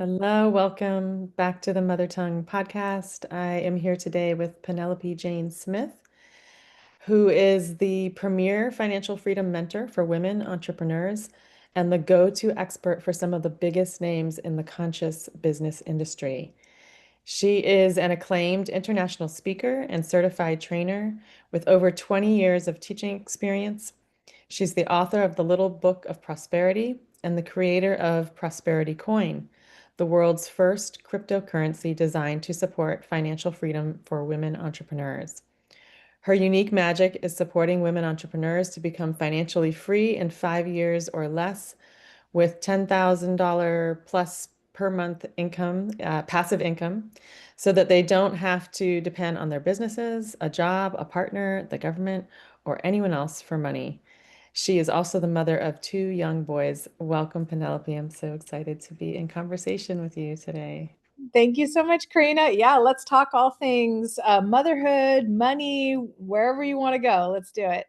Hello, welcome back to the Mother Tongue podcast. I am here today with Penelope Jane Smith, who is the premier financial freedom mentor for women entrepreneurs and the go-to expert for some of the biggest names in the conscious business industry. She is an acclaimed international speaker and certified trainer with over 20 years of teaching experience. She's the author of The Little Book of Prosperity and the creator of Prosperity Coin, the world's first cryptocurrency designed to support financial freedom for women entrepreneurs. Her unique magic is supporting women entrepreneurs to become financially free in 5 years or less with $10,000 plus per month income, passive income, so that they don't have to depend on their businesses, a job, a partner, the government, or anyone else for money. She is also the mother of two young boys. Welcome, Penelope. I'm so excited to be in conversation with you today. Thank you so much, Karina. Yeah, let's talk all things motherhood, money, wherever you want to go. Let's do it.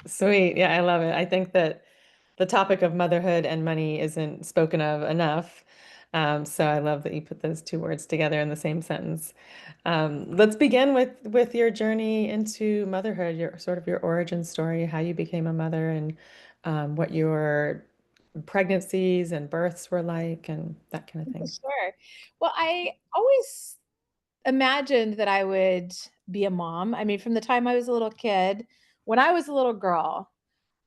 Sweet. Yeah, I love it. I think that the topic of motherhood and money isn't spoken of enough. So I love that you put those two words together in the same sentence. Let's begin with your journey into motherhood, your sort of your origin story, how you became a mother, and what your pregnancies and births were like, and that kind of thing. Sure. Well, I always imagined that I would be a mom. I mean, from the time I was a little kid, when I was a little girl,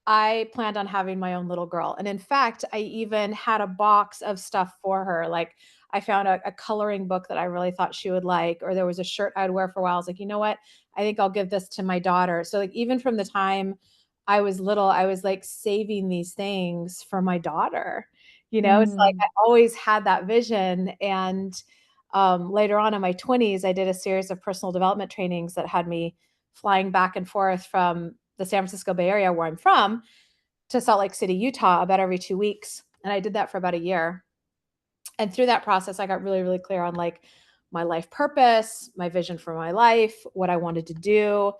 I planned on having my own little girl. And in fact, I even had a box of stuff for her. Like I found a coloring book that I really thought she would like, or there was a shirt I'd wear for a while. I was like, you know what? I think I'll give this to my daughter. So like even from the time I was little, I was like saving these things for my daughter. It's like I Mm. always had that vision. And later on in my 20s, I did a series of personal development trainings that had me flying back and forth from the San Francisco Bay Area, where I'm from, to Salt Lake City, Utah, about every 2 weeks. And I did that for about a year. And through that process, I got really, really clear on like my life purpose, my vision for my life, what I wanted to do.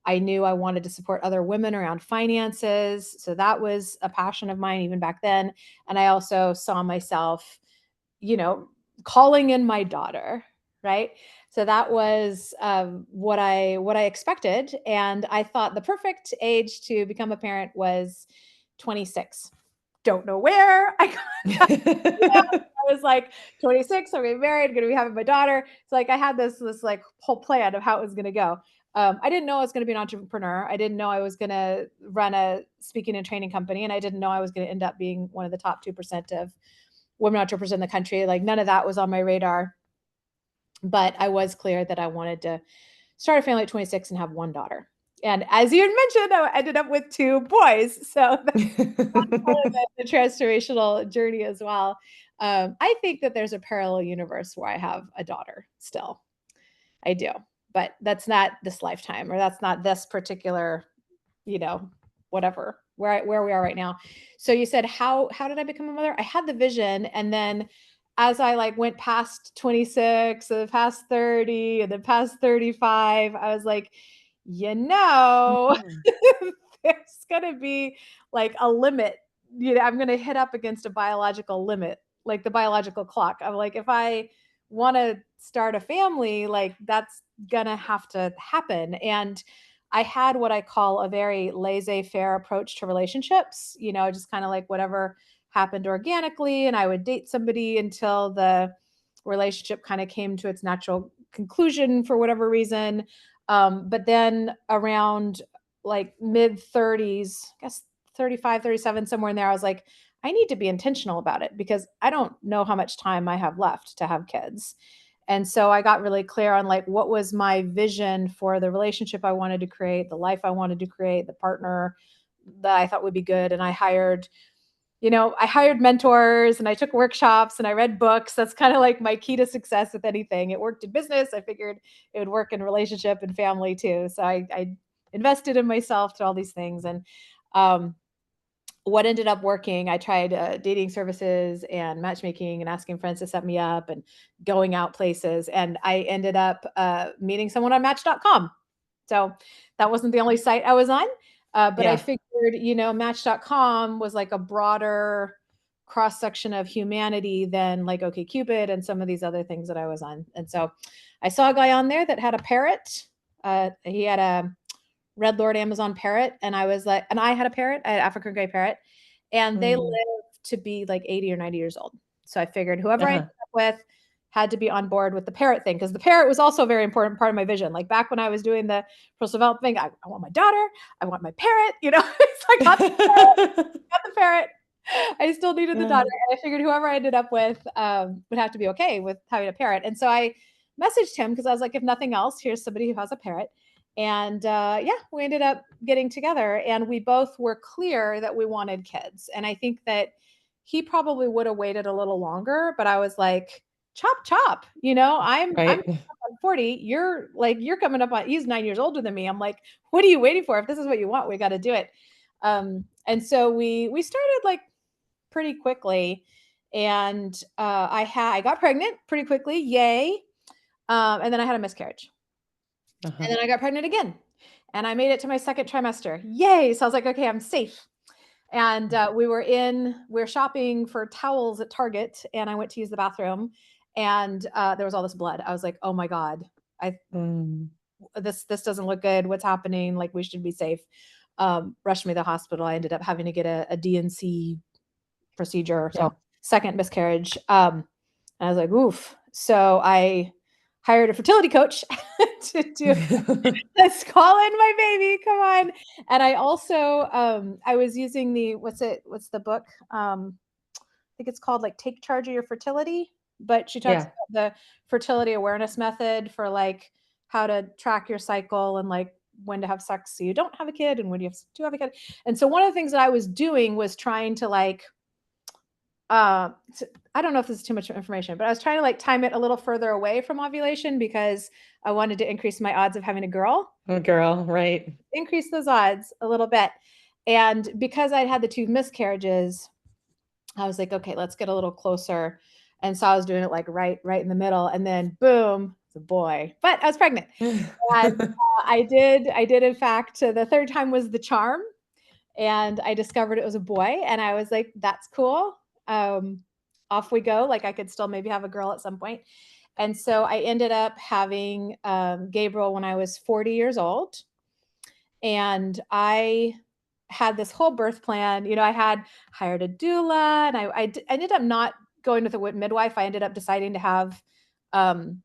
I knew I wanted to support other women around finances. So that was a passion of mine even back then. And I also saw myself, you know, calling in my daughter, right? So that was what I expected, and I thought the perfect age to become a parent was 26. Don't know where I got that. I was like 26, I'm getting married, going to be having my daughter. So like I had this like whole plan of how it was going to go. I didn't know I was going to be an entrepreneur. I didn't know I was going to run a speaking and training company, and I didn't know I was going to end up being one of the top 2% of women entrepreneurs in the country. Like none of that was on my radar. But I was clear that I wanted to start a family at 26 and have one daughter. And as you had mentioned, I ended up with two boys. So that's part of the transformational journey as well. I think that there's a parallel universe where I have a daughter still. I do. But that's not this lifetime, or that's not this particular, you know, whatever, where we are right now. So you said how did I become a mother? I had the vision, and then as I like went past 26 and past 30 and then past 35, I was like, you know, Mhm. there's gonna be like a limit. I'm gonna hit up against a biological limit, like the biological clock. I'm like, if I want to start a family, like that's gonna have to happen. And I had what I call a very laissez-faire approach to relationships, just kind of like whatever happened organically. And I would date somebody until the relationship kind of came to its natural conclusion for whatever reason. But then around like mid 30s, I guess 35, 37, somewhere in there, I was like, I need to be intentional about it because I don't know how much time I have left to have kids. And so I got really clear on like what was my vision for the relationship I wanted to create, the life I wanted to create, the partner that I thought would be good. And I hired mentors and I took workshops and I read books. That's kind of like my key to success with anything. It worked in business. I figured it would work in relationship and family too. So I invested in myself to all these things. And um, what ended up working, I tried dating services and matchmaking and asking friends to set me up and going out places. And I ended up meeting someone on Match.com. So that wasn't the only site I was on. But I Yeah. figured, Match.com was like a broader cross section of humanity than like OkCupid and some of these other things that I was on. And so I saw a guy on there that had a parrot. He had a Red Lord Amazon parrot, and I was like, and I had a parrot, I had an African gray parrot, and they Mm. live to be like 80 or 90 years old. So I figured whoever I ended Uh-huh. up with had to be on board with the parrot thing, because the parrot was also a very important part of my vision. Like back when I was doing the personal development thing, I want my daughter, I want my parrot, it's like got the parrot. I still needed the Yeah. daughter, and I figured whoever I ended up with would have to be okay with having a parrot. And so I messaged him because I was like, if nothing else, here's somebody who has a parrot. And yeah, we ended up getting together, and we both were clear that we wanted kids. And I think that he probably would have waited a little longer, but I was like, chop chop. I'm Right. 40. You're coming up on. He's 9 years older than me. I'm like, what are you waiting for? If this is what you want, we got to do it. And so we started like pretty quickly, and I got pregnant pretty quickly. Yay! And then I had a miscarriage. Uh-huh. And then I got pregnant again. And I made it to my second trimester. Yay. So I was like, okay, I'm safe. And we were shopping for towels at Target, and I went to use the bathroom, and there was all this blood. I was like, oh my God, I Mm. this doesn't look good. What's happening? Like, we should be safe. Rushed me to the hospital. I ended up having to get a DNC procedure. Yeah. So second miscarriage. And I was like, oof. So I hired a fertility coach to do. Let's call in my baby. Come on. And I also I was using what's the book? I think it's called like Take Charge of Your Fertility. But she talks Yeah. about the fertility awareness method for like how to track your cycle and like when to have sex so you don't have a kid and when you have to have a kid. And so one of the things that I was doing was trying to like uh I don't know if this is too much information, but I was trying to like time it a little further away from ovulation because I wanted to increase my odds of having a girl, Oh, girl, right. increase those odds a little bit. And because I'd had the two miscarriages, I was like, okay, let's get a little closer. And so I was doing it like right in the middle, and then boom, it's a boy. But I was pregnant. And I did in fact, the third time was the charm, and I discovered it was a boy, and I was like, that's cool. Um, Off we go. Like I could still maybe have a girl at some point. And so I ended up having Gabriel when I was 40 years old. And I had this whole birth plan. I had hired a doula, and I ended up not going with a midwife. I ended up deciding um,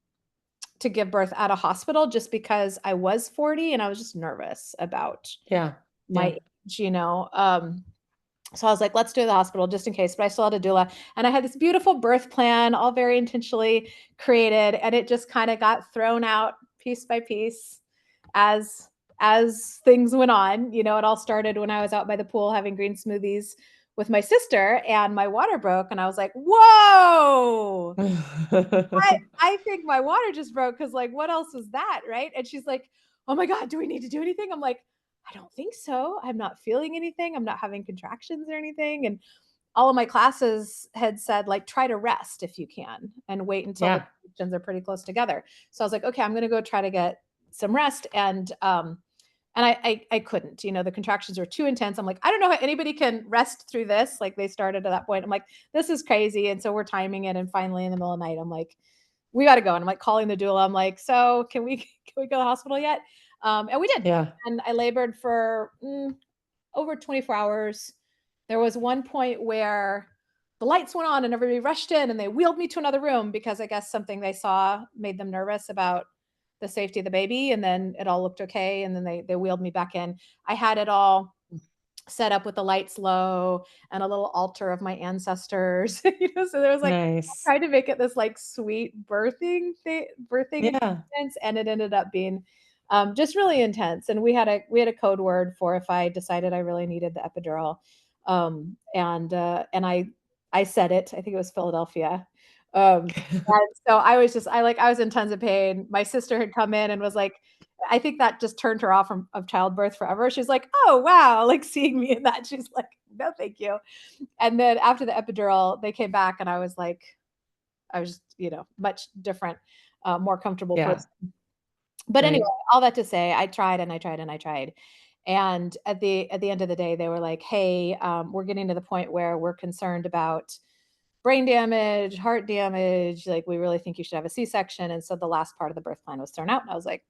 to give birth at a hospital just because I was 40 and I was just nervous about Yeah. my Yeah. age. So I was like, let's do the hospital just in case. But I still had a doula. And I had this beautiful birth plan, all very intentionally created. And it just kind of got thrown out piece by piece as things went on. It all started when I was out by the pool having green smoothies with my sister, and my water broke. And I was like, whoa, I think my water just broke, because like, what else was that? Right. And she's like, oh my God, do we need to do anything? I'm like, I don't think so. I'm not feeling anything. I'm not having contractions or anything. And all of my classes had said, like, try to rest if you can and wait until the Yeah. contractions are pretty close together. So I was like, okay, I'm going to go try to get some rest. And I couldn't, the contractions were too intense. I'm like, I don't know how anybody can rest through this. Like they started at that point. I'm like, this is crazy. And so we're timing it. And finally in the middle of the night, I'm like, we got to go. And I'm like calling the doula. I'm like, so can we go to the hospital yet? And we did. Yeah. And I labored for over 24 hours. There was one point where the lights went on and everybody rushed in, and they wheeled me to another room because I guess something they saw made them nervous about the safety of the baby. And then it all looked okay. And then they wheeled me back in. I had it all set up with the lights low and a little altar of my ancestors. So there was like, Nice. I tried to make it this like sweet birthing Yeah. experience, and it ended up being just really intense. And we had a code word for if I decided I really needed the epidural. And I said it. I think it was Philadelphia. And so I was in tons of pain. My sister had come in and was like, I think that just turned her off of childbirth forever. She's like, oh, wow. Like seeing me in that. She's like, no, thank you. And then after the epidural, they came back, and I was like, much different, more comfortable Yeah. person. But anyway, Right. all that to say, I tried and I tried and I tried. And at the end of the day, they were like, "Hey, we're getting to the point where we're concerned about brain damage, heart damage. Like, we really think you should have a C-section." And so the last part of the birth plan was thrown out. And I was like,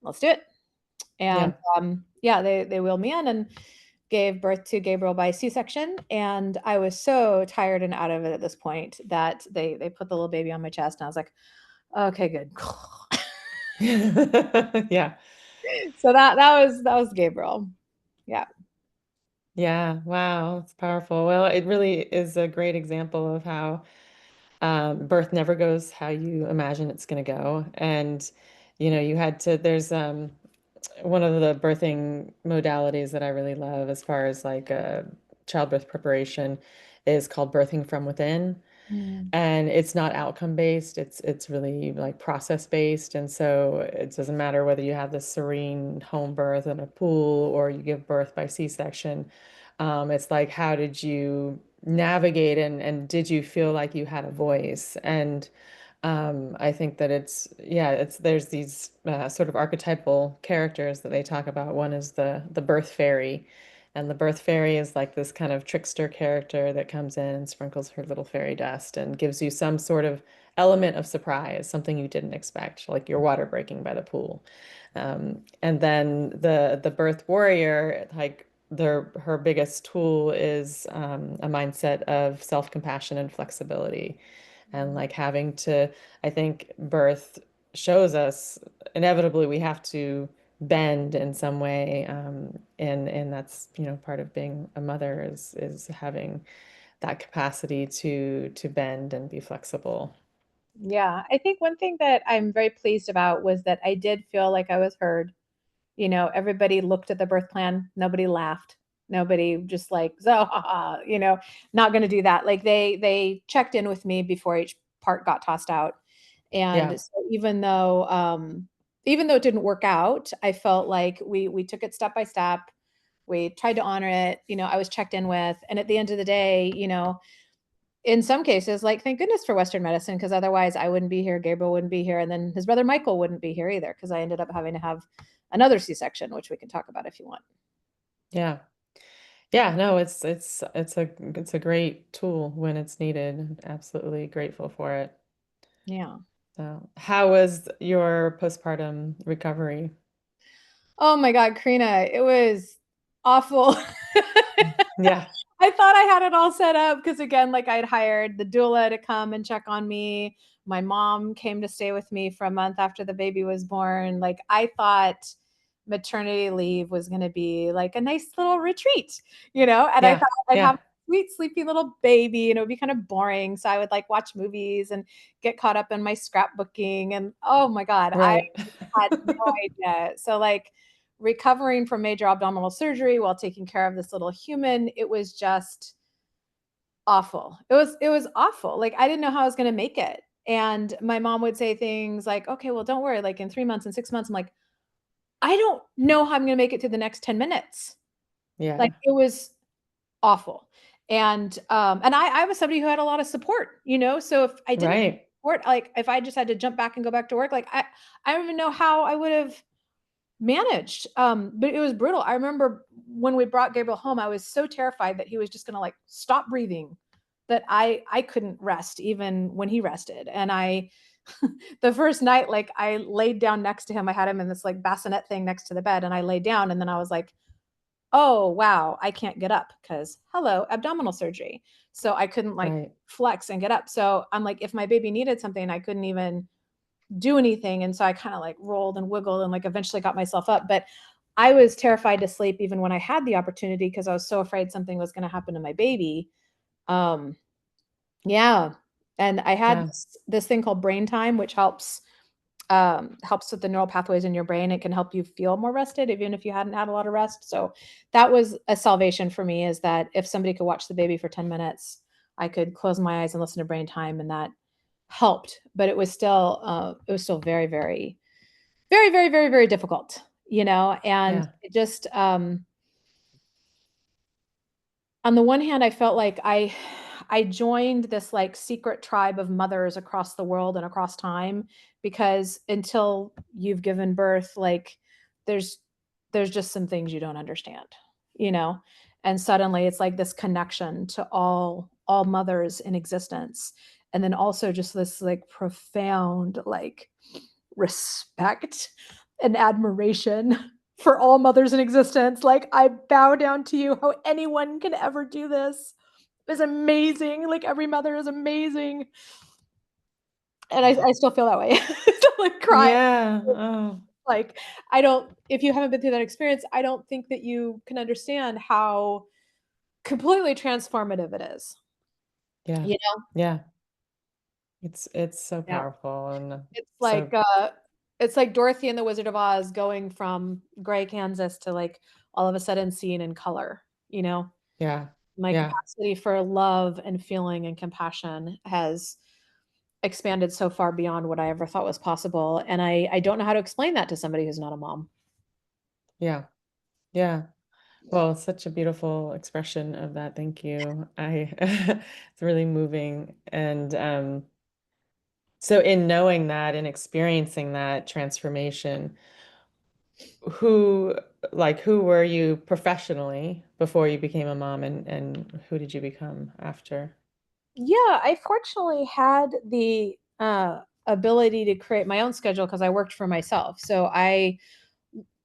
"Let's do it." And Yeah. yeah, they wheeled me in and gave birth to Gabriel by C-section. And I was so tired and out of it at this point that they put the little baby on my chest, and I was like, "Okay, good." Yeah. So that was Gabriel. Yeah. Yeah. Wow. It's powerful. Well, it really is a great example of how birth never goes how you imagine it's going to go. And, you had to, there's one of the birthing modalities that I really love as far as like childbirth preparation is called birthing from within. Mm. And it's not outcome based, it's really like process based. And so it doesn't matter whether you have this serene home birth in a pool or you give birth by C-section. It's like, how did you navigate, and did you feel like you had a voice? And I think that there's these sort of archetypal characters that they talk about. One is the birth fairy, and the birth fairy is like this kind of trickster character that comes in and sprinkles her little fairy dust and gives you some sort of element of surprise, something you didn't expect, like your water breaking by the pool. And then the birth warrior, like her biggest tool is a mindset of self-compassion and flexibility, and like having to, I think birth shows us inevitably we have to bend in some way, and that's part of being a mother is having that capacity to bend and be flexible. Yeah. I think one thing that I'm very pleased about was that I did feel like I was heard. Everybody looked at the birth plan. Nobody laughed. Nobody just like, so, not going to do that. Like they checked in with me before each part got tossed out. Yeah, And so even though it didn't work out, I felt like we took it step by step. We tried to honor it. I was checked in with, and at the end of the day, in some cases, like, thank goodness for Western medicine, because otherwise I wouldn't be here, Gabriel wouldn't be here, and then his brother Michael wouldn't be here either, because I ended up having to have another C-section, which we can talk about if you want. yeah, yeah. No, it's a great tool when it's needed. Absolutely grateful for it. Yeah. So, how was your postpartum recovery? Oh my God, Karina, it was awful. Yeah, I thought I had it all set up because, again, like, I'd hired the doula to come and check on me. My mom came to stay with me for a month after the baby was born. Like, I thought maternity leave was going to be like a nice little retreat, and I yeah, thought I'd have yeah. a sweet, sleepy little baby and it would be kind of boring. So I would like watch movies and get caught up in my scrapbooking. And oh my God, I Right. had no idea. So, like, recovering from major abdominal surgery while taking care of this little human, it was just awful. It was awful. Like, I didn't know how I was going to make it. And my mom would say things like, "Okay, well, don't worry, like in 3 months and 6 months." I'm like, "I don't know how I'm going to make it through the next 10 minutes." Like, Yeah. it was awful. And I was somebody who had a lot of support, so if I didn't have Right. support, like if I just had to jump back and go back to work, like I don't even know how I would have managed. But it was brutal. I remember when we brought Gabriel home, I was so terrified that he was just gonna like stop breathing, that I couldn't rest even when he rested. And I the first night, like, I laid down next to him. I had him in this like bassinet thing next to the bed, and I laid down, and then I was like, oh wow, I can't get up because hello, abdominal surgery. So I couldn't like Right. flex and get up. So I'm like, if my baby needed something, I couldn't even do anything. And so I kind of like rolled and wiggled and like eventually got myself up. But I was terrified to sleep even when I had the opportunity because I was so afraid something was going to happen to my baby. Um, yeah. And I had Yeah. this thing called brain time, which helps with the neural pathways in your brain. It can help you feel more rested, even if you hadn't had a lot of rest. So that was a salvation for me, is that if somebody could watch the baby for 10 minutes, I could close my eyes and listen to brain time, and that helped. But it was still very, very, very, very, very, very difficult, and Yeah. it just, on the one hand, I felt like I joined this like secret tribe of mothers across the world and across time, because until you've given birth, like, there's there's just some things you don't understand, you know? And suddenly it's like this connection to all mothers in existence. And then also just this like profound like respect and admiration for all mothers in existence. Like I bow down to you how anyone can ever do this. Is amazing. Like every mother is amazing. And I still feel that way. I still like cry. Yeah. Oh, Like, I don't if you haven't been through that experience, I don't think that you can understand how completely transformative it is, yeah. you know? Yeah. It's so Yeah. powerful and It's like, so it's like Dorothy and the Wizard of Oz going from gray Kansas to, like, all of a sudden seeing in color, you know? yeah. My Yeah. capacity for love and feeling and compassion has expanded so far beyond what I ever thought was possible, and I don't know how to explain that to somebody who's not a mom. Yeah. Yeah. Well, it's such a beautiful expression of that. Thank you. I it's really moving. And so in knowing that and experiencing that transformation, who who were you professionally before you became a mom and who did you become after? Yeah, I fortunately had the, ability to create my own schedule because I worked for myself. So I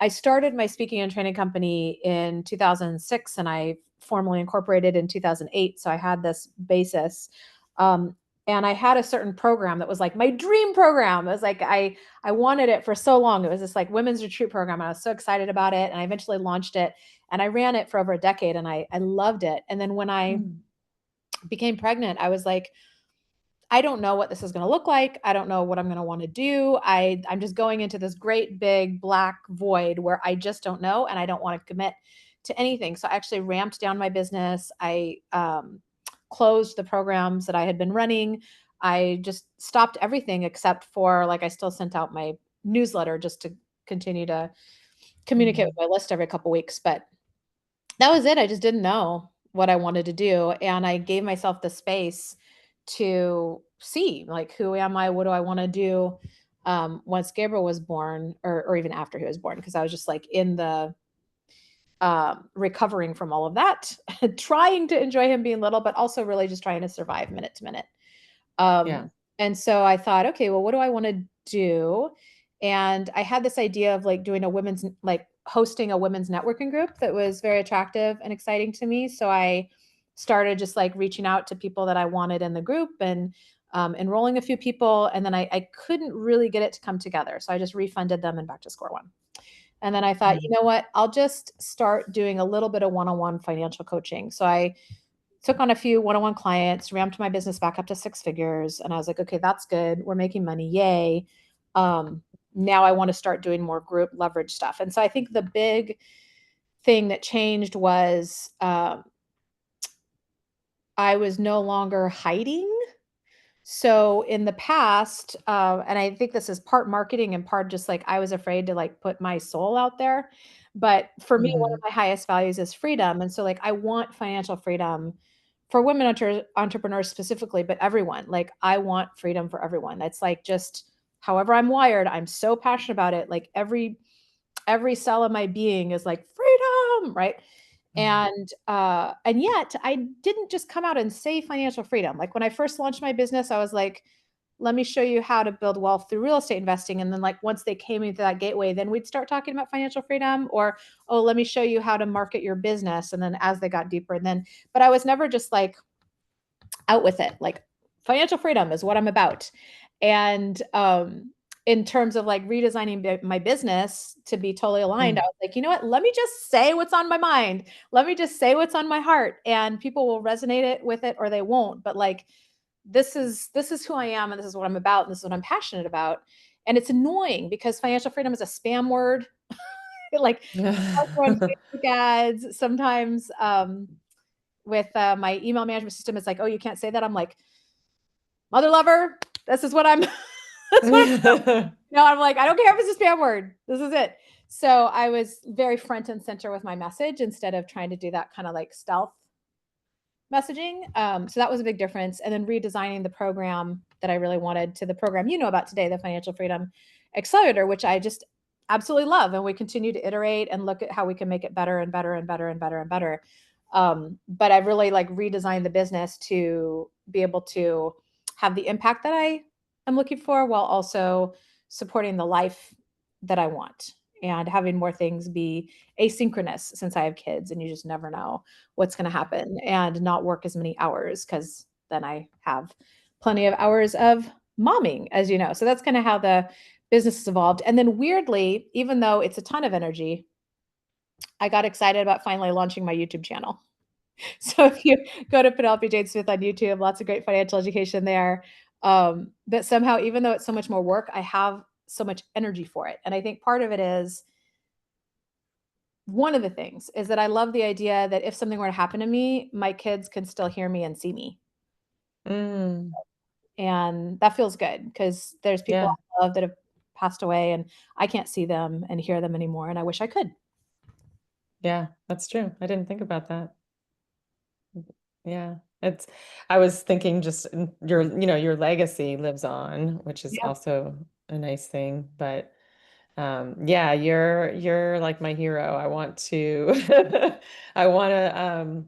started my speaking and training company in 2006, and I formally incorporated in 2008, so I had this basis, um, and I had a certain program that was, like, my dream program. It was like I wanted it for so long. It was this, like, women's retreat program, and I was so excited about it, and I eventually launched it, and I ran it for over a decade, and I loved it, and then when I Mm, became pregnant, I was like, I don't know what this is going to look like. I don't know what I'm going to want to do. I'm just going into this great big black void where I just don't know and I don't want to commit to anything. So I actually ramped down my business. I closed the programs that I had been running. I just stopped everything except for like I still sent out my newsletter just to continue to communicate with mm, my list every couple weeks, but that was it. I just didn't know what I wanted to do, and I gave myself the space to see, like, who am I? What do I wanna do? Once Gabriel was born, or even after he was born, because I was just, like, in the, recovering from all of that, trying to enjoy him being little, but also really just trying to survive minute to minute. yeah. And so I thought, okay, well, what do I want to do? And I had this idea of like doing a women's, like hosting a women's networking group that was very attractive and exciting to me. So I started just like reaching out to people that I wanted in the group and enrolling a few people. And then I couldn't really get it to come together. So I just refunded them and back to square one. And then I thought, you Mm, know what? I'll just start doing a little bit of one on one financial coaching. So I took on a few one-on-one clients, ramped my business back up to six figures, and I was like, okay, that's good. We're making money. Yay. Um, Now I want to start doing more group leverage stuff. And so I think the big thing that changed was I was no longer hiding. So in the past, and I think this is part marketing and part just like I was afraid to like put my soul out there. But for me, one of mhm, my highest values is freedom. And so like I want financial freedom for women entrepreneurs specifically, but everyone. Like I want freedom for everyone. That's like just however I'm wired. I'm so passionate about it. Like every cell of my being is like freedom, right? mhm. And yet I didn't just come out and say financial freedom. Like when I first launched my business, I was like, let me show you how to build wealth through real estate investing. And then like once they came into that gateway, then we'd start talking about financial freedom or, oh, let me show you how to market your business. And then as they got deeper, and then, but I was never just like out with it. Like financial freedom is what I'm about. And in terms of like redesigning my business to be totally aligned, I Mm. was like, you know what? Let me just say what's on my mind. Let me just say what's on my heart, and people will resonate it with it or they won't. But like, this is who I am, and this is what I'm about, and this is what I'm passionate about. And it's annoying because financial freedom is a spam word. Like, I'll run Facebook ads sometimes. With my email management system, it's like, oh, you can't say that. I'm like, mother lover, this is what I'm that's what I'm no, I'm like, I don't care if it's a spam word. This is it. So I was very front and center with my message instead of trying to do that kind of like stealth messaging. So that was a big difference. And then redesigning the program that I really wanted to the program you know about today, the Financial Freedom Accelerator, which I just absolutely love, and we continue to iterate and look at how we can make it better and better and better and better and better. But I've really like redesigned the business to be able to have the impact that I am looking for while also supporting the life that I want and having more things be asynchronous since I have kids and you just never know what's going to happen, and not work as many hours because then I have plenty of hours of momming, as you know. So that's kind of how the business has evolved. And then weirdly, even though it's a ton of energy, I got excited about finally launching my YouTube channel. So if you go to Penelope Jane Smith on YouTube, lots of great financial education there. But somehow, even though it's so much more work, I have so much energy for it. And I think part of it is, one of the things is that I love the idea that if something were to happen to me, my kids can still hear me and see me. Mm, And that feels good because there's people yeah. I love that have passed away and I can't see them and hear them anymore. And I wish I could. Yeah, that's true. I didn't think about that. Yeah. It's I was thinking just your legacy lives on, which is Yeah. also a nice thing, but yeah, you're like my hero. I want to I want to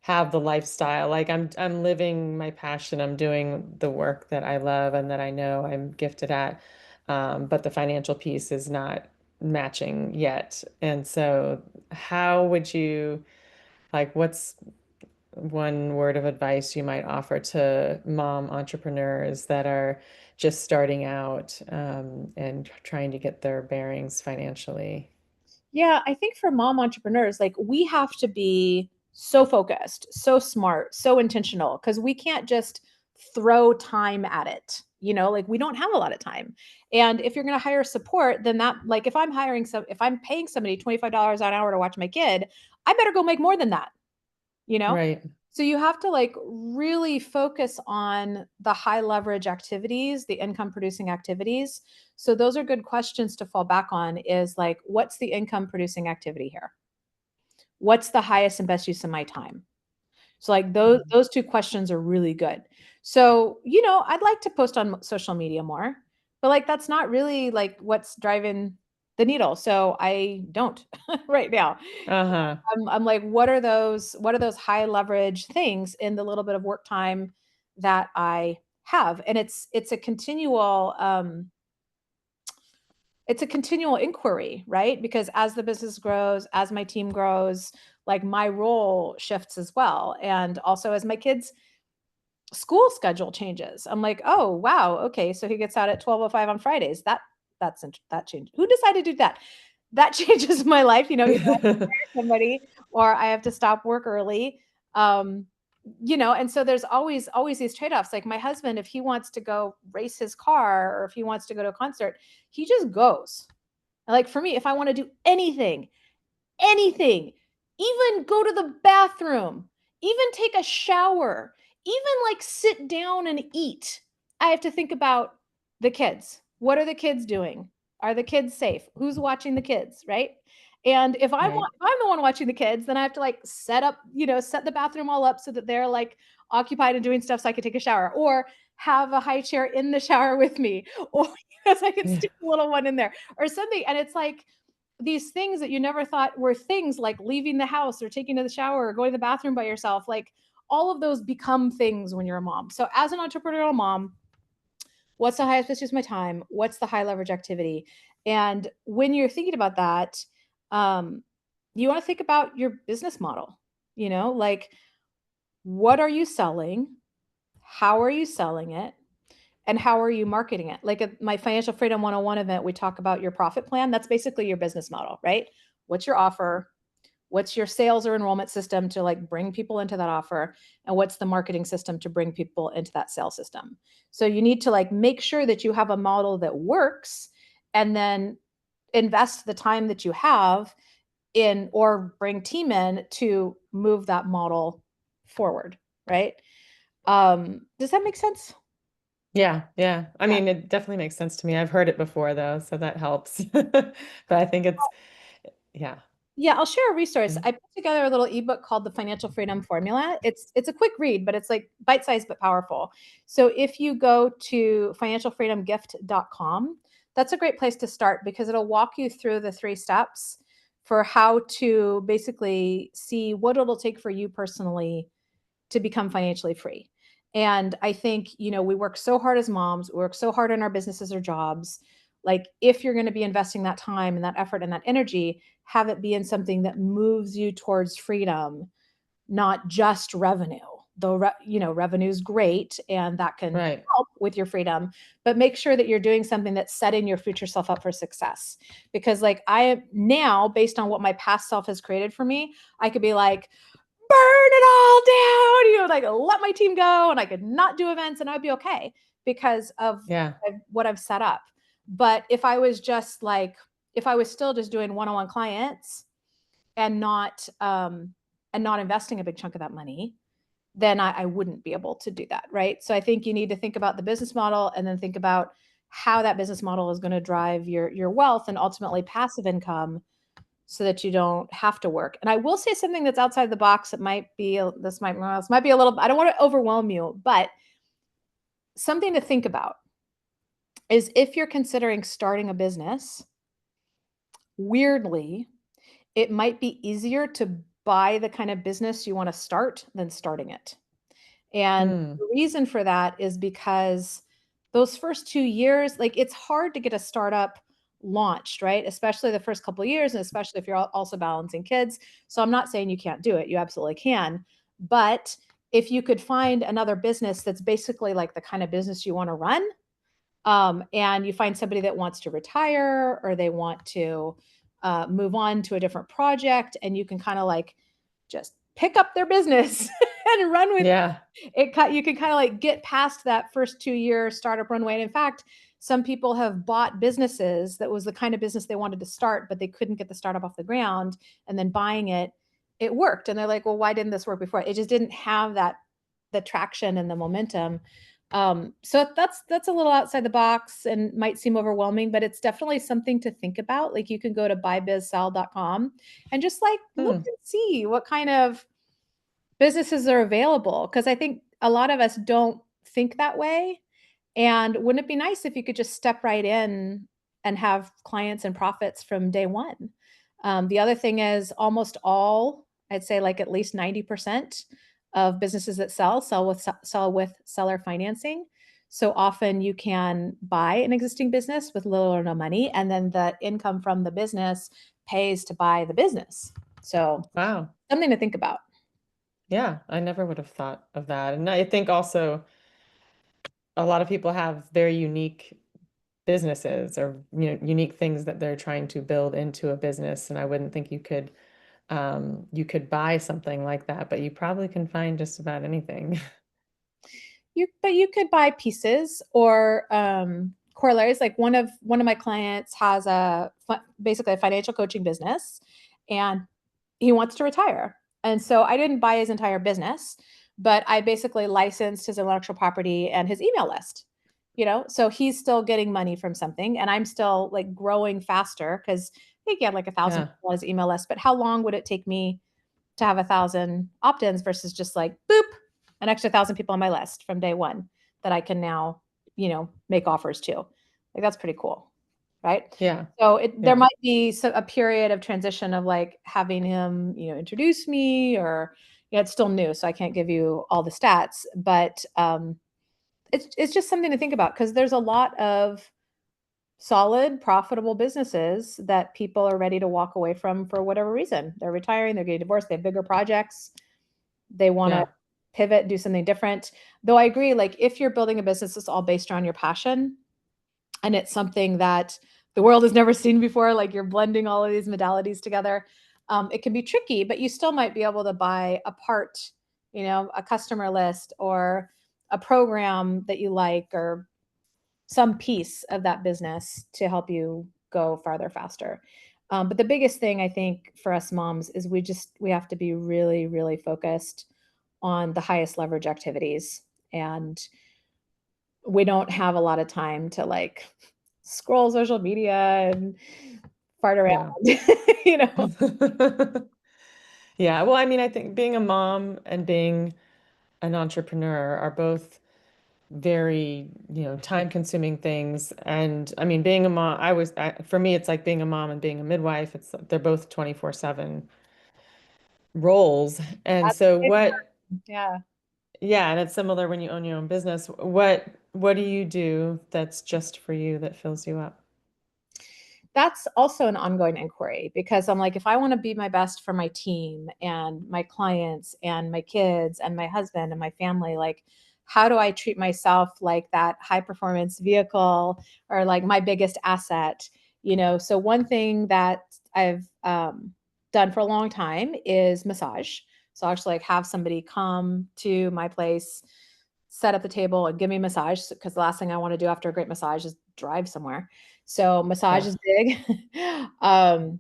have the lifestyle. Like I'm living my passion. I'm doing the work that I love and that I know I'm gifted at. But the financial piece is not matching yet. And so how would you like what's one word of advice you might offer to mom entrepreneurs that are just starting out and trying to get their bearings financially? Yeah, I think for mom entrepreneurs, like we have to be so focused, so smart, so intentional because we can't just throw time at it. Like we don't have a lot of time. And if you're going to hire support, then that, like, if I'm paying somebody $25 an hour to watch my kid, I better go make more than that, you know? Right. So you have to like really focus on the high leverage activities, the income producing activities. So those are good questions to fall back on, is like, what's the income producing activity here? What's the highest and best use of my time? So like those two questions are really good. So, I'd like to post on social media more, but like that's not really like what's driving the needle. So I don't right now. Uh-huh. I'm like, what are those high leverage things in the little bit of work time that I have? And it's a continual inquiry, right? Because as the business grows, as my team grows, like my role shifts as well. And also as my kids' school schedule changes, I'm like, oh wow, okay, so he gets out at 12:05 on Fridays. That changed. Who decided to do that? That changes my life, either somebody or I have to stop work early. Um, and so there's always these trade-offs. Like my husband, if he wants to go race his car or if he wants to go to a concert, he just goes. Like for me, if I want to do anything, even go to the bathroom, even take a shower, even like sit down and eat, I have to think about the kids. What are the kids doing? Are the kids safe? Who's watching the kids, right? And Right. if I'm the one watching the kids, then I have to like set the bathroom all up so that they're like occupied and doing stuff so I can take a shower, or have a high chair in the shower with me, or so I can Yeah. stick a little one in there or something. And it's like these things that you never thought were things, like leaving the house or taking to the shower or going to the bathroom by yourself. Like all of those become things when you're a mom. So as an entrepreneurial mom, what's the highest use of my time? What's the high leverage activity? And when you're thinking about that, um, you want to think about your business model. Like, what are you selling? How are you selling it? And how are you marketing it? Like at my Financial Freedom 101 event, we talk about your profit plan. That's basically your business model, right? What's your offer? What's your sales or enrollment system to like bring people into that offer? And what's the marketing system to bring people into that sales system? So you need to like make sure that you have a model that works, and then invest the time that you have in, or bring team in to move that model forward, right? Does that make sense? Yeah, yeah. I Yeah. mean, it definitely makes sense to me. I've heard it before though, so that helps. But I think it's yeah. Yeah, I'll share a resource. Mm. I put together a little ebook called The Financial Freedom Formula. It's a quick read, but it's like bite-sized but powerful. So if you go to financialfreedomgift.com, that's a great place to start because it'll walk you through the 3 steps for how to basically see what it'll take for you personally to become financially free. And I think, we work so hard as moms, we work so hard in our businesses or jobs. Like, if you're going to be investing that time and that effort and that energy, have it be in something that moves you towards freedom, not just revenue. Though, revenue is great and that can Right. help with your freedom, but make sure that you're doing something that's setting your future self up for success. Because, like, I am now, based on what my past self has created for me, I could be like, burn it all down, like let my team go and I could not do events and I'd be okay because of Yeah. what I've set up. But if I was just like, if I was still just doing one-on-one clients and not investing a big chunk of that money, then I wouldn't be able to do that. Right. So I think you need to think about the business model and then think about how that business model is going to drive your wealth and ultimately passive income so that you don't have to work. And I will say something that's outside the box. It might be, this might be a little, I don't want to overwhelm you, but something to think about is if you're considering starting a business, weirdly, it might be easier to buy the kind of business you want to start than starting it. And Mm. the reason for that is because those first 2 years, like, it's hard to get a startup launched, right? Especially the first couple of years, and especially if you're also balancing kids. So I'm not saying you can't do it. You absolutely can. But if you could find another business that's basically like the kind of business you want to run, and you find somebody that wants to retire or they want to move on to a different project, and you can kind of like just pick up their business and run with Yeah. it. You can kind of like get past that first 2 year startup runway. And in fact, some people have bought businesses that was the kind of business they wanted to start, but they couldn't get the startup off the ground. And then buying it worked. And they're like, well, why didn't this work before? It just didn't have the traction and the momentum. So that's a little outside the box and might seem overwhelming, but it's definitely something to think about. Like, you can go to buybizsell.com and just like look Hmm. and see what kind of businesses are available. Cause I think a lot of us don't think that way. And wouldn't it be nice if you could just step right in and have clients and profits from day one? The other thing is almost all, I'd say like at least 90% of businesses that sell with seller financing. So often you can buy an existing business with little or no money, and then the income from the business pays to buy the business. So Wow. something to think about. Yeah. I never would have thought of that. And I think also a lot of people have very unique businesses or unique things that they're trying to build into a business. And I wouldn't think you could buy something like that, but you probably can find just about anything. But you could buy pieces or corollaries. Like, one of my clients has basically a financial coaching business, and he wants to retire. And so I didn't buy his entire business, but I basically licensed his intellectual property and his email list. So he's still getting money from something, and I'm still like growing faster because I think he had like 1,000 Yeah. people on his email list. But how long would it take me to have 1,000 opt-ins versus just like boop, an extra 1,000 people on my list from day one that I can now, make offers to? Like, that's pretty cool, right? Yeah. So there Yeah. might be a period of transition of like having him, introduce me, or it's still new, so I can't give you all the stats, but it's just something to think about because there's a lot of solid, profitable businesses that people are ready to walk away from for whatever reason. They're retiring, they're getting divorced, they have bigger projects, they want to Yeah. pivot, do something different. Though I agree, like, if you're building a business that's all based around your passion and it's something that the world has never seen before, like you're blending all of these modalities together, it can be tricky, but you still might be able to buy a part, a customer list or a program that you like, or some piece of that business to help you go farther faster. But the biggest thing I think for us moms is we have to be really, really focused on the highest leverage activities. And we don't have a lot of time to like scroll social media and fart around, Yeah. you know. Yeah. Well, I mean, I think being a mom and being an entrepreneur are both very, time consuming things. And I mean, being a mom, for me, it's like being a mom and being a midwife. They're both 24/7 roles. And so Yeah. yeah, and it's similar when you own your own business. What do you do that's just for you that fills you up? That's also an ongoing inquiry because I'm like, if I want to be my best for my team and my clients and my kids and my husband and my family, like, how do I treat myself like that high performance vehicle or like my biggest asset? So one thing that I've done for a long time is massage. So I'll actually like have somebody come to my place, set up the table and give me a massage because the last thing I want to do after a great massage is drive somewhere. So massage Yeah. is big. um,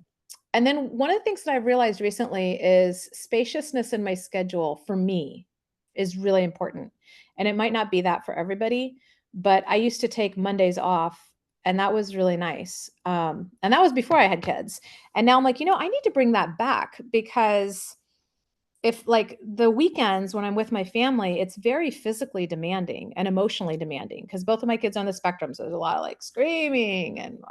and then one of the things that I've realized recently is spaciousness in my schedule for me is really important. And it might not be that for everybody, but I used to take Mondays off and that was really nice. And that was before I had kids. And now I'm like, I need to bring that back because if like the weekends when I'm with my family, it's very physically demanding and emotionally demanding because both of my kids are on the spectrum. So there's a lot of like screaming and,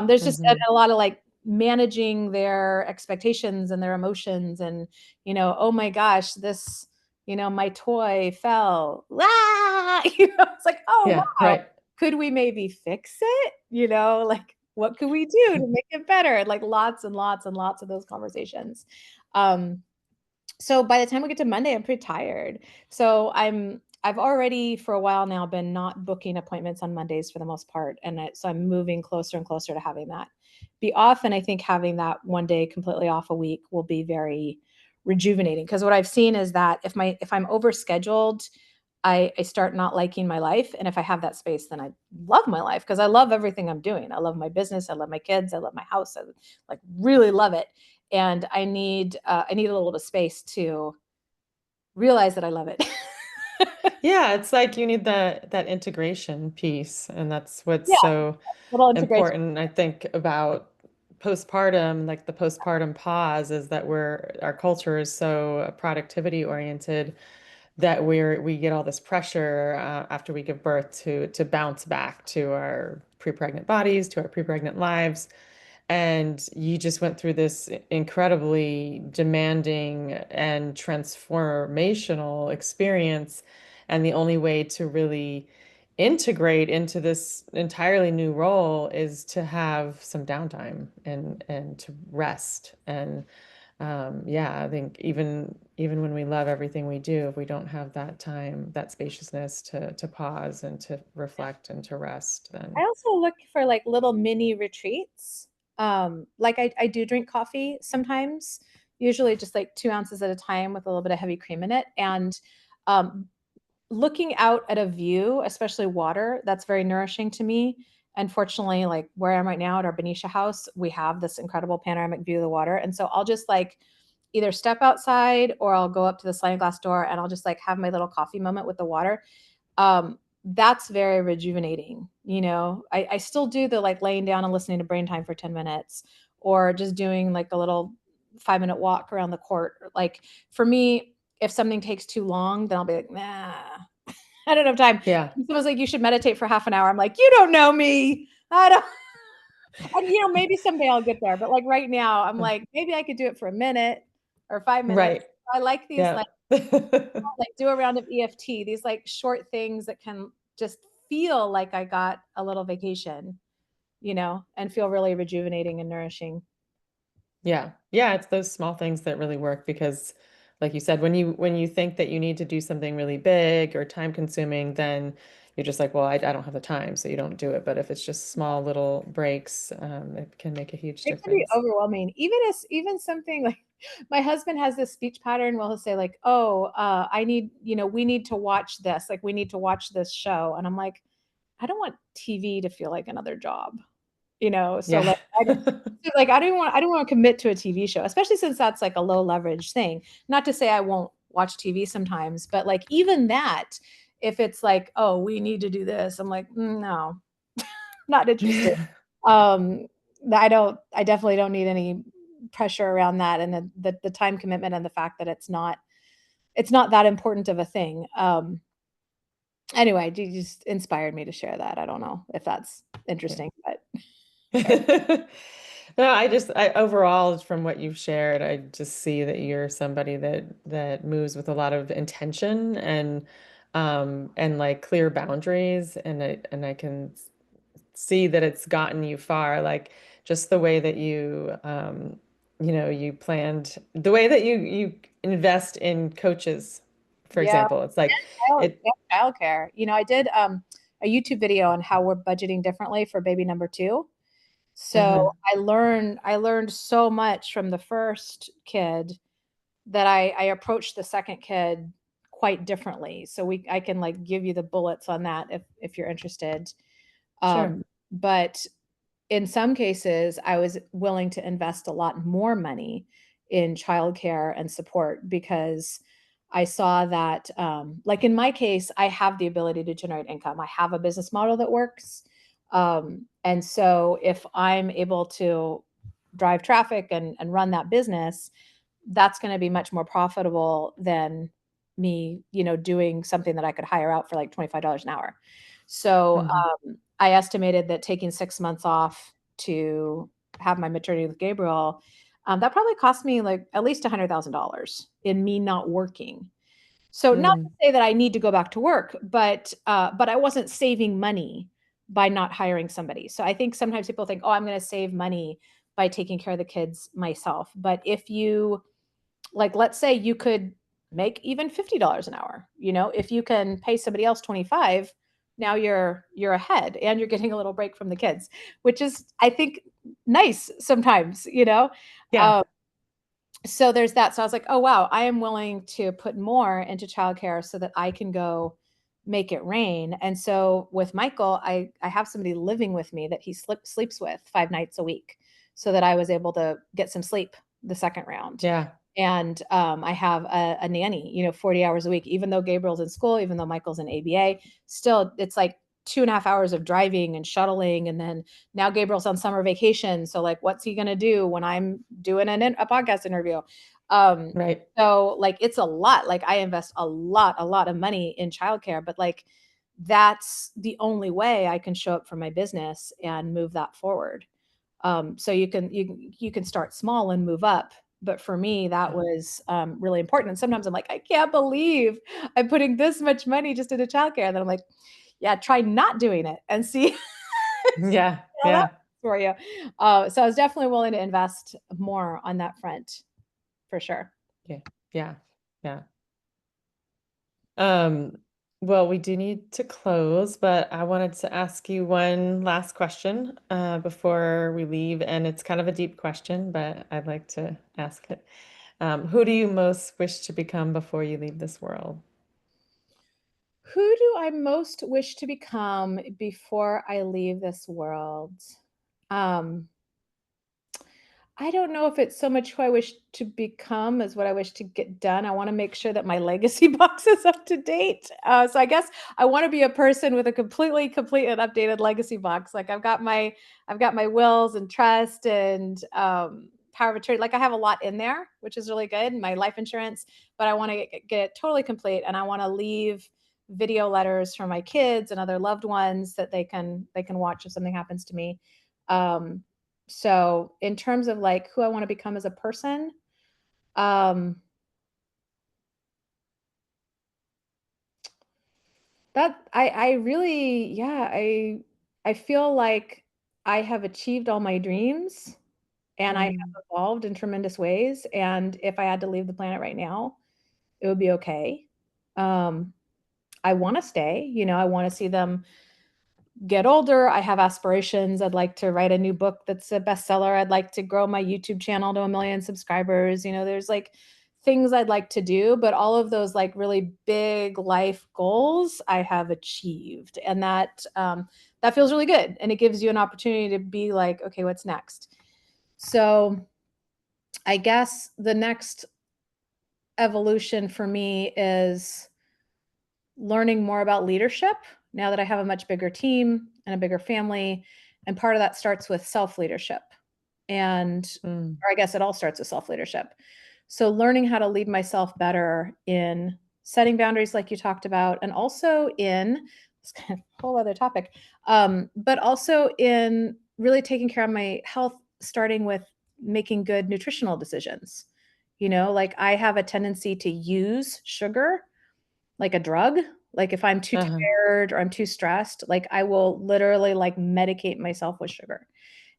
there's just Hmm. a lot of like managing their expectations and their emotions and, oh my gosh, this, my toy fell. Ah! It's like, oh, Yeah, wow. right. Could we maybe fix it? Like what could we do to make it better? Like lots and lots and lots of those conversations. Um, so by the time we get to Monday, I'm pretty tired. So I've already for a while now been not booking appointments on Mondays for the most part, and so I'm moving closer and closer to having that be off. And I think having that one day completely off a week will be very rejuvenating. Because what I've seen is that if I'm overscheduled, I start not liking my life, and if I have that space, then I love my life because I love everything I'm doing. I love my business, I love my kids, I love my house, I like really love it, and I need a little bit of space to realize that I love it. Yeah, it's like you need that integration piece, and that's what's Yeah, so little integration. important, I think, about postpartum, like the postpartum pause, is that our culture is so productivity oriented that we get all this pressure after we give birth to bounce back to our pre-pregnant bodies, to our pre-pregnant lives. And you just went through this incredibly demanding and transformational experience. And the only way to really integrate into this entirely new role is to have some downtime and to rest. And yeah, I think even when we love everything we do, if we don't have that time, that spaciousness to pause and to reflect and to rest, I then also look for like little mini retreats. Like I do drink coffee sometimes, usually just like 2 ounces at a time with a little bit of heavy cream in it. And um, looking out at a view, especially water, that's very nourishing to me. And fortunately, like where I am right now at our Benicia house, we have this incredible panoramic view of the water. And so I'll just like either step outside or I'll go up to the sliding glass door and I'll just like have my little coffee moment with the water. That's very rejuvenating. I still do the like laying down and listening to brain time for 10 minutes or just doing like a little 5-minute walk around the court. Like for me, if something takes too long, then I'll be like, nah, I don't have time. yeah. Someone's like, you should meditate for half an hour. I'm like, you don't know me. I don't. And maybe someday I'll get there. But like right now, I'm like, maybe I could do it for a minute or 5 minutes. Right. I like these Yeah. like do a round of EFT, these like short things that can just feel like I got a little vacation, and feel really rejuvenating and nourishing. Yeah. Yeah, it's those small things that really work because like you said, when you think that you need to do something really big or time consuming, then you're just like, well, I don't have the time, so you don't do it. But if it's just small little breaks, it can make a huge It can be difference. overwhelming. Even something like my husband has this speech pattern where he'll say like, "Oh, I need, we need to watch this. Like, we need to watch this show." And I'm like, I don't want TV to feel like another job, So Yeah. like, I don't want to commit to a TV show, especially since that's like a low leverage thing. Not to say I won't watch TV sometimes, but like even that, if it's like, oh, we need to do this, I'm like, no, not interested. Um, I definitely don't need any pressure around that and the time commitment and the fact that it's not that important of a thing. Anyway, you just inspired me to share that. I don't know if that's Yeah. interesting, but okay. No, I overall from what you've shared, I just see that you're somebody that moves with a lot of intention and like clear boundaries and I can see that it's gotten you far. Like just the way that you planned, the way that you invest in coaches, for Yeah, example. It's like it, yeah, childcare. I did a YouTube video on how we're budgeting differently for baby number two. So uh-huh, I learned so much from the first kid that I approached the second kid quite differently. So I can like give you the bullets on that if you're interested. sure. But in some cases, I was willing to invest a lot more money in childcare and support because I saw that, like in my case, I have the ability to generate income. I have a business model that works. And so if I'm able to drive traffic and run that business, that's going to be much more profitable than me, doing something that I could hire out for like $25 an hour. So Hmm. I estimated that taking 6 months off to have my maternity with Gabriel, that probably cost me like at least $100,000 in me not working. So not to Mm, say that I need to go back to work, but I wasn't saving money by not hiring somebody. So I think sometimes people think, oh, I'm going to save money by taking care of the kids myself. But if you like, let's say you could make even $50 an hour, if you can pay somebody else 25, now you're ahead and you're getting a little break from the kids, which is I think nice sometimes. yeah. Um, so there's that. So I was like, oh wow, I am willing to put more into childcare so that I can go make it rain. And so with Michael, I have somebody living with me that he sleeps with 5 nights a week, so that I was able to get some sleep the second round. Yeah. And I have a nanny, 40 hours a week, even though Gabriel's in school, even though Michael's in ABA, still it's like 2.5 hours of driving and shuttling. And then now Gabriel's on summer vacation. So like, what's he going to do when I'm doing a podcast interview? Um, Right. so like, it's a lot. Like I invest a lot of money in childcare, but like, that's the only way I can show up for my business and move that forward. So you can start small and move up. But for me, that Yeah. was really important. And sometimes I'm like, I can't believe I'm putting this much money just into childcare. And then I'm like, yeah, try not doing it and see Yeah. how that Yeah. works for you. So I was definitely willing to invest more on that front for sure. Yeah. Yeah. Yeah. Um, well, we do need to close, but I wanted to ask you one last question before we leave, and it's kind of a deep question, but I'd like to ask it. Who do you most wish to become before you leave this world? Who do I most wish to become before I leave this world? Um, I don't know if it's so much who I wish to become as what I wish to get done. I wanna make sure that my legacy box is up to date. So I guess I wanna be a person with a completely complete and updated legacy box. Like, I've got my wills and trust and, power of attorney. Like, I have a lot in there, which is really good, my life insurance, but I wanna get it totally complete, and I wanna leave video letters for my kids and other loved ones that they can watch if something happens to me. Um, so in terms of like who I want to become as a person, um, that I really, yeah, I feel like I have achieved all my dreams and I Mm, have evolved in tremendous ways. And if I had to leave the planet right now, it would be okay. Um, I want to stay, I want to see them get older. I have aspirations. I'd like to write a new book that's a bestseller. I'd like to grow my YouTube channel to 1 million subscribers. There's like things I'd like to do, but all of those like really big life goals I have achieved. And that feels really good. And it gives you an opportunity to be like, okay, what's next? So I guess the next evolution for me is learning more about leadership now that I have a much bigger team and a bigger family. And part of that starts with self leadership. mm, Or I guess it all starts with self leadership. So learning how to lead myself better in setting boundaries like you talked about, and also in it's kind of a whole other topic, but also in really taking care of my health, starting with making good nutritional decisions. Like I have a tendency to use sugar like a drug. Like if I'm too Uh-huh. tired or I'm too stressed, like I will literally like medicate myself with sugar.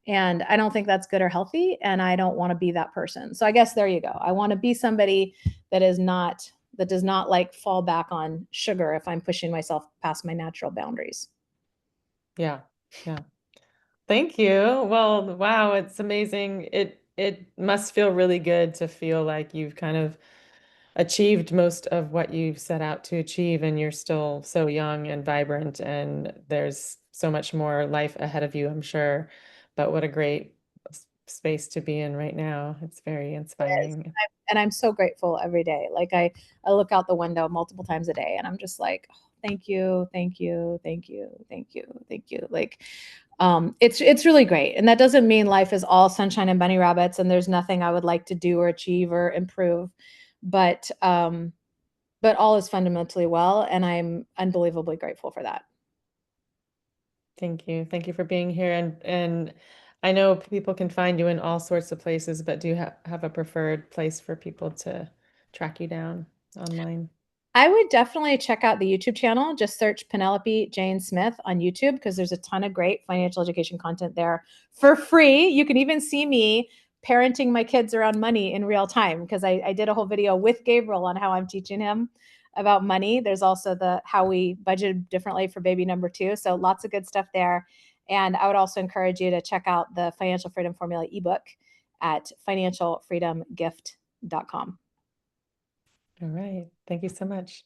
And I don't think that's good or healthy. And I don't want to be that person. So I guess there you go. I want to be somebody that does not like fall back on sugar if I'm pushing myself past my natural boundaries. Yeah. Yeah. Thank you. Well, wow, it's amazing. It must feel really good to feel like you've kind of achieved most of what you've set out to achieve, and you're still so young and vibrant, and there's so much more life ahead of you, I'm sure. But what a great space to be in right now. It's very Is. inspiring. And I'm so grateful every day. Like I look out the window multiple times a day and I'm just like, oh, thank you, thank you, thank you, thank you, thank you. Like it's really great. And that doesn't mean life is all sunshine and bunny rabbits and there's nothing I would like to do or achieve or improve. But all is fundamentally well. And I'm unbelievably grateful for that. Thank you. Thank you for being here. And I know people can find you in all sorts of places, but do you have a preferred place for people to track you down online? I would definitely check out the YouTube channel. Just search Penelope Jane Smith on YouTube because there's a ton of great financial education content there for free. You can even see me parenting my kids around money in real time because I did a whole video with Gabriel on how I'm teaching him about money. There's also the how we budgeted differently for baby number two. So lots of good stuff there. And I would also encourage you to check out the Financial Freedom Formula ebook at financialfreedomgift.com. All right. Thank you so much.